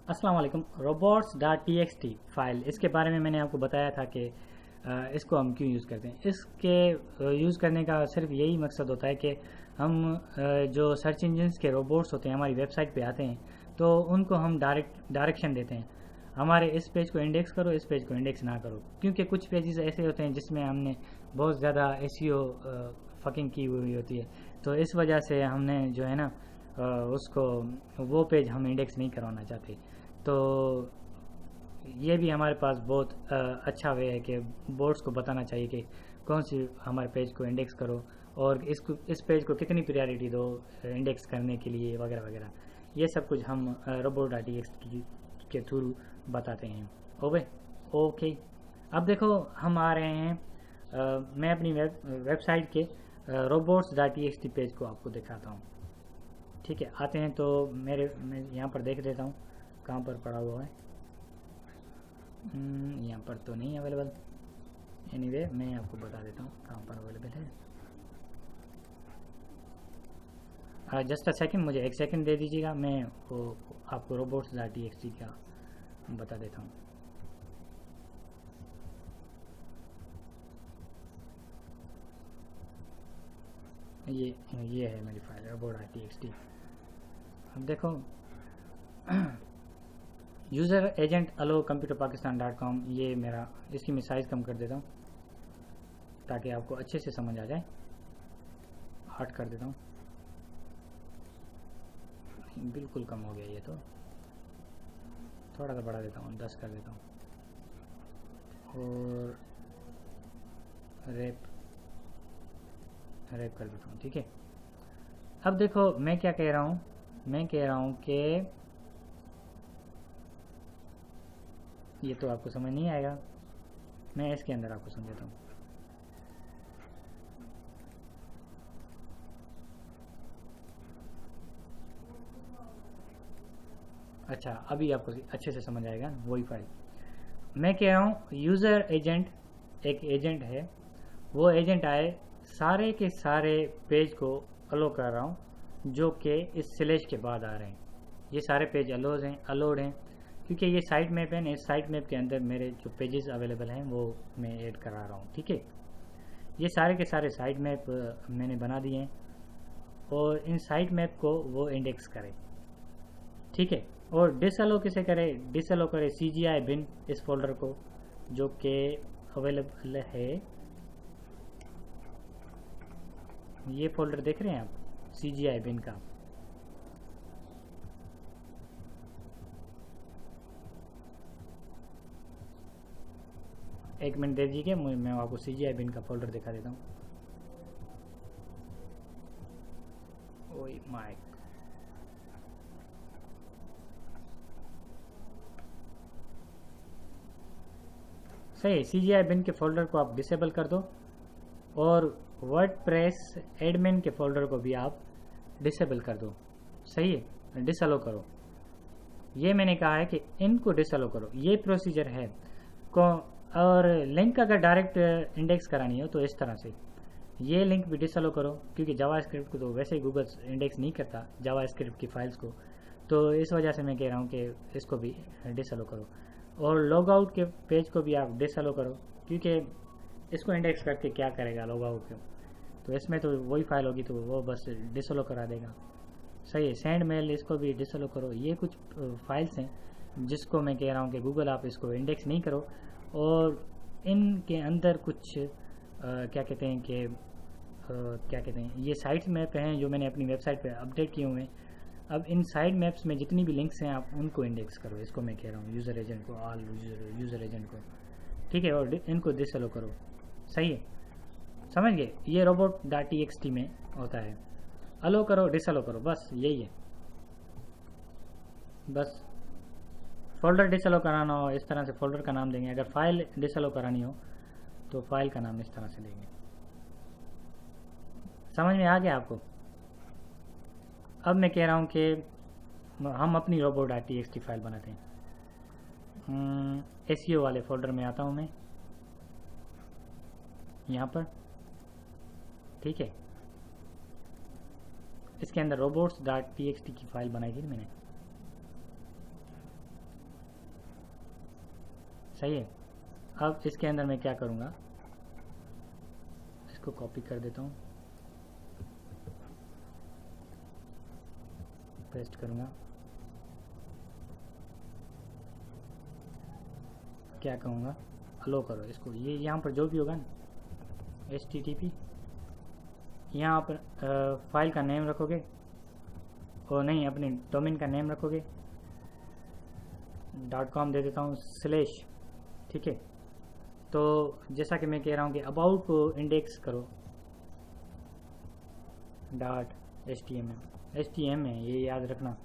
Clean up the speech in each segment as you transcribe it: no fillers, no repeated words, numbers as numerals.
अस्सलाम वालेकुम। robots.txt file, इसके बारे में मैंने आपको बताया था कि इसको हम क्यों यूज़ करते हैं। इसके यूज़ करने का सिर्फ यही मकसद होता है कि हम जो सर्च इंजन्स के रोबोट्स होते हैं हमारी वेबसाइट पे आते हैं, तो उनको हम डायरेक्शन देते हैं, हमारे इस पेज को इंडेक्स करो, इस पेज को इंडेक्स ना करो। क्योंकि कुछ पेजेस ऐसे होते हैं जिसमें हमने बहुत ज़्यादा एसईओ फकिंग की हुई होती है, तो इस वजह से हमने जो है ना उसको वो पेज हम इंडेक्स नहीं करवाना चाहते। तो ये भी हमारे पास बहुत अच्छा वे है कि बोर्ड्स को बताना चाहिए कि कौन सी हमारे पेज को इंडेक्स करो और इस पेज को कितनी प्रायोरिटी दो इंडेक्स करने के लिए, वगैरह वगैरह। ये सब कुछ हम robot.txt के थ्रू बताते हैं। ओके, अब देखो हम आ रहे हैं मैं अपनी वेबसाइट के robots.txt पेज को आपको दिखाता हूँ। ठीक है, आते हैं तो मैं यहाँ पर देख लेता हूँ कहाँ पर पड़ा हुआ है। यहाँ पर तो नहीं अवेलेबल। एनीवे मैं आपको बता देता हूँ कहाँ पर अवेलेबल है। जस्ट अ सेकंड, मुझे एक सेकंड दे दीजिएगा, मैं वो आपको robots.txt का बता देता हूँ। ये है मेरी फाइल robot.txt। अब देखो यूज़र एजेंट अलो कंप्यूटर पाकिस्तान.com, ये मेरा, इसकी मैं साइज़ कम कर देता हूँ ताकि आपको अच्छे से समझ आ जाए। 8 कर देता हूँ, बिल्कुल कम हो गया ये तो, थोड़ा सा बढ़ा देता हूँ, 10 कर देता हूँ। और रैप कर देता हूँ। ठीक है, अब देखो मैं क्या कह रहा हूँ, मैं कह रहा हूँ कि ये तो आपको समझ नहीं आएगा, मैं इसके अंदर आपको समझाता हूँ। अच्छा, अभी आपको अच्छे से समझ आएगा वही फाइल। मैं कह रहा हूँ यूज़र एजेंट एक एजेंट है, वो एजेंट आए सारे के सारे पेज को अलो कर रहा हूँ जो कि इस स्लैश के बाद आ रहे हैं। ये सारे पेज अलोड हैं क्योंकि ये साइट मैप है ना, इस साइट मैप के अंदर मेरे जो पेजेस अवेलेबल हैं वो मैं ऐड करा रहा हूँ। ठीक है, ये सारे के सारे साइट मैप मैंने बना दिए हैं और इन साइट मैप को वो इंडेक्स करें। ठीक है, और डिसअलो किसे करे, डिसअलो करे CGI बिन इस फोल्डर को जो कि अवेलेबल है। ये फोल्डर देख रहे हैं आप, CGI बिन का। एक मिनट दे दीजिए, मैं आपको CGI बिन का फोल्डर दिखा देता हूँ। ओए माइक, सही, CGI बिन के फोल्डर को आप डिसेबल कर दो और वर्डप्रेस एडमिन के फोल्डर को भी आप डिसेबल कर दो। सही है, डिसअलो करो। ये मैंने कहा है कि इनको डिसअलो करो, ये प्रोसीजर है को। और लिंक अगर डायरेक्ट इंडेक्स करानी हो तो इस तरह से ये लिंक भी डिसअलो करो, क्योंकि जावास्क्रिप्ट को तो वैसे ही गूगल इंडेक्स नहीं करता जावास्क्रिप्ट की फाइल्स को, तो इस वजह से मैं कह रहा हूँ कि इसको भी डिसअलो करो। और लॉग आउट के पेज को भी आप डिसअलो करो, क्योंकि इसको इंडेक्स करके क्या करेगा लॉग आउट को, तो इसमें तो वही फाइल होगी तो वो बस डिसअलो करा देगा। सही है, सेंड मेल इसको भी डिसअलो करो। ये कुछ फाइल्स हैं जिसको मैं कह रहा हूँ कि गूगल आप इसको इंडेक्स नहीं करो। और इनके अंदर कुछ क्या कहते हैं कि क्या कहते हैं, ये साइट्स मैप हैं जो मैंने अपनी वेबसाइट पे अपडेट किए हुए हैं। अब इन साइड मैप्स में जितनी भी लिंक्स हैं आप उनको इंडेक्स करो, इसको मैं कह रहा हूँ यूज़र एजेंट को, ऑल यूज़र एजेंट को। ठीक है, और इनको डिसअलो करो। सही है, समझ गए, ये robot.txt में होता है, अलो करो डिसअलो करो, बस यही है। बस फोल्डर डिसअलो कराना हो इस तरह से फोल्डर का नाम देंगे, अगर फाइल डिसअलो करानी हो तो फाइल का नाम इस तरह से देंगे। समझ में आ गया आपको? अब मैं कह रहा हूँ कि हम अपनी robot.txt फाइल बनाते हैं। SEO वाले फोल्डर में आता हूँ मैं यहाँ पर। ठीक है, इसके अंदर robots.txt की फाइल बनाई थी मैंने। सही है। अब इसके अंदर मैं क्या करूँगा, इसको कॉपी कर देता हूँ, पेस्ट करूँगा। क्या कहूँगा, अलो करो इसको, ये यहाँ पर जो भी होगा ना HTTP, यहाँ पर फाइल का नेम रखोगे, और नहीं अपने डोमेन का नेम रखोगे, .com दे देता हूँ / ठीक है। तो जैसा कि मैं कह रहा हूँ कि अबाउट को इंडेक्स करो .html है, ये याद रखना,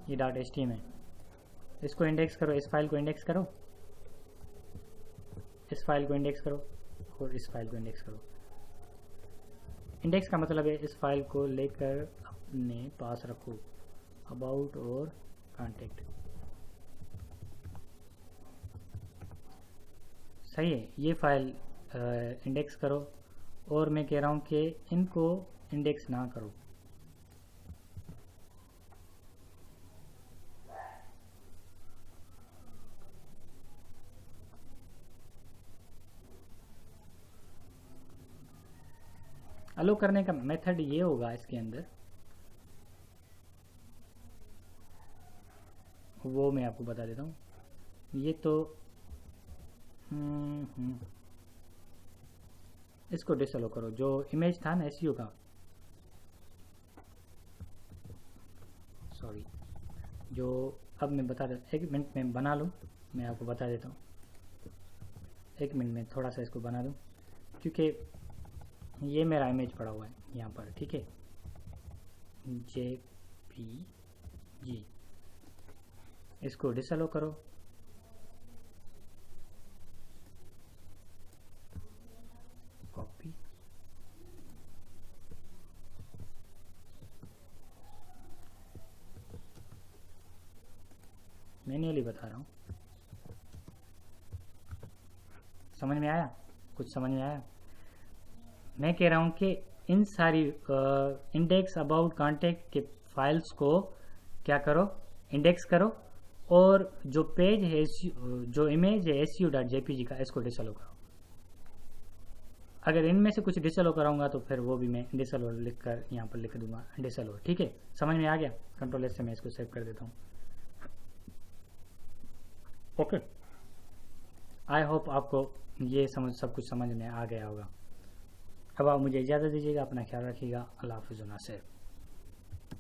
ये .html है। इसको इंडेक्स करो, इस फाइल को इंडेक्स करो, इस फाइल को इंडेक्स करो, और इस फाइल को इंडेक्स करो। इंडेक्स का मतलब है इस फाइल को लेकर अपने पास रखो, अबाउट और कॉन्टेक्ट। सही है, ये फाइल इंडेक्स करो, और मैं कह रहा हूँ कि इनको इंडेक्स ना करो। अलो करने का मेथड ये होगा इसके अंदर, वो मैं आपको बता देता हूँ। ये तो इसको डिसअलो करो, जो इमेज था ना SEO का, सॉरी, जो अब मैं बता देता, 1 मिनट में बना लूँ, मैं आपको बता देता हूँ। 1 मिनट में थोड़ा सा इसको बना दूँ, क्योंकि ये मेरा इमेज पड़ा हुआ है यहाँ पर, ठीक है, JPG। इसको डिसअलो करो, कॉपी, मैन्युअली बता रहा हूँ। समझ में आया, कुछ समझ में आया? मैं कह रहा हूँ कि इन सारी इंडेक्स अबाउट कॉन्टेक्ट के फाइल्स को क्या करो, इंडेक्स करो, और जो पेज है, जो इमेज है SEO.jpg का, इसको डिसअलो करो। अगर इनमें से कुछ डिसअलो कराऊंगा तो फिर वो भी मैं डिसअलो लिख कर यहाँ पर लिख दूंगा, डिसअलो। ठीक है, समझ में आ गया? Ctrl+S से मैं इसको सेव कर देता हूँ। ओके, आई होप आपको ये सब कुछ समझ में आ गया होगा। अब आप मुझे इजाज़त दीजिएगा, अपना ख्याल रखिएगा। अल्लाह हाफ़िज़।